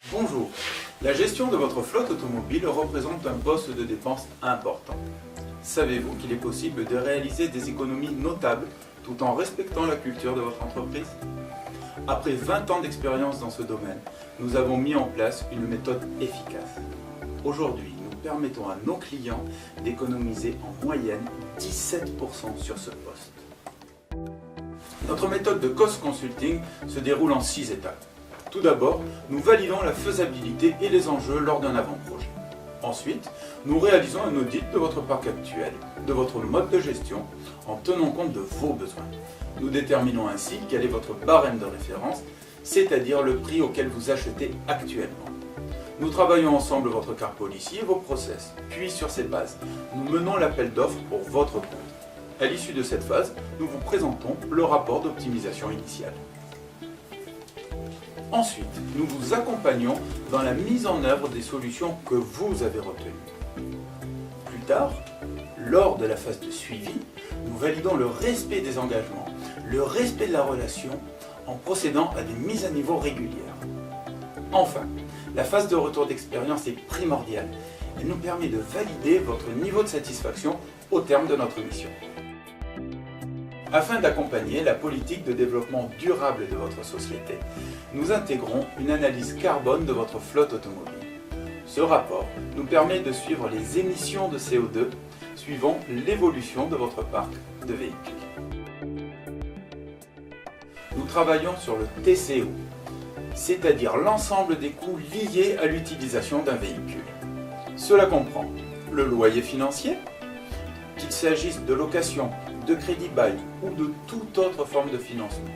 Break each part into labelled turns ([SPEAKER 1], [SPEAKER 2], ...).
[SPEAKER 1] Bonjour, la gestion de votre flotte automobile représente un poste de dépense important. Savez-vous qu'il est possible de réaliser des économies notables tout en respectant la culture de votre entreprise? Après 20 ans d'expérience dans ce domaine, nous avons mis en place une méthode efficace. Aujourd'hui, nous permettons à nos clients d'économiser en moyenne 17% sur ce poste. Notre méthode de cost consulting se déroule en 6 étapes. Tout d'abord, nous validons la faisabilité et les enjeux lors d'un avant-projet. Ensuite, nous réalisons un audit de votre parc actuel, de votre mode de gestion, en tenant compte de vos besoins. Nous déterminons ainsi quel est votre barème de référence, c'est-à-dire le prix auquel vous achetez actuellement. Nous travaillons ensemble votre car policy et vos process, puis sur ces bases, nous menons l'appel d'offres pour votre compte. À l'issue de cette phase, nous vous présentons le rapport d'optimisation initiale. Ensuite, nous vous accompagnons dans la mise en œuvre des solutions que vous avez retenues. Plus tard, lors de la phase de suivi, nous validons le respect des engagements, le respect de la relation, en procédant à des mises à niveau régulières. Enfin, la phase de retour d'expérience est primordiale. Elle nous permet de valider votre niveau de satisfaction au terme de notre mission. Afin d'accompagner la politique de développement durable de votre société, nous intégrons une analyse carbone de votre flotte automobile. Ce rapport nous permet de suivre les émissions de CO2 suivant l'évolution de votre parc de véhicules. Nous travaillons sur le TCO, c'est-à-dire l'ensemble des coûts liés à l'utilisation d'un véhicule. Cela comprend le loyer financier, qu'il s'agisse de location, de crédit bail ou de toute autre forme de financement.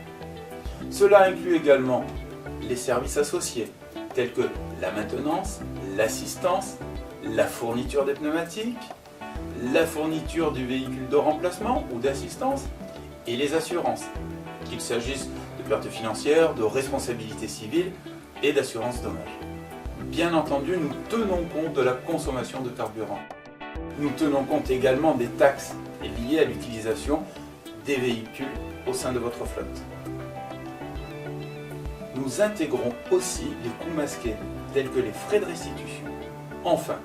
[SPEAKER 1] Cela inclut également les services associés, tels que la maintenance, l'assistance, la fourniture des pneumatiques, la fourniture du véhicule de remplacement ou d'assistance, et les assurances, qu'il s'agisse de pertes financières, de responsabilité civile et d'assurance dommage. Bien entendu, nous tenons compte de la consommation de carburant. Nous tenons compte également des taxes liées à l'utilisation des véhicules au sein de votre flotte. Nous intégrons aussi les coûts masqués, tels que les frais de restitution. Enfin,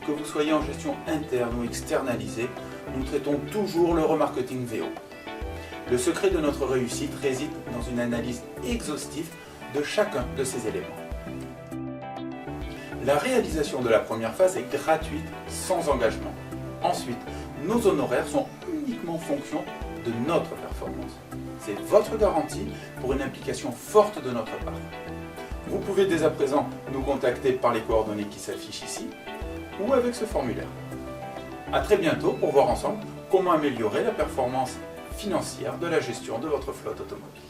[SPEAKER 1] que vous soyez en gestion interne ou externalisée, nous traitons toujours le remarketing VO. Le secret de notre réussite réside dans une analyse exhaustive de chacun de ces éléments. La réalisation de la première phase est gratuite, sans engagement. Ensuite, nos honoraires sont uniquement en fonction de notre performance. C'est votre garantie pour une implication forte de notre part. Vous pouvez dès à présent nous contacter par les coordonnées qui s'affichent ici ou avec ce formulaire. A très bientôt pour voir ensemble comment améliorer la performance financière de la gestion de votre flotte automobile.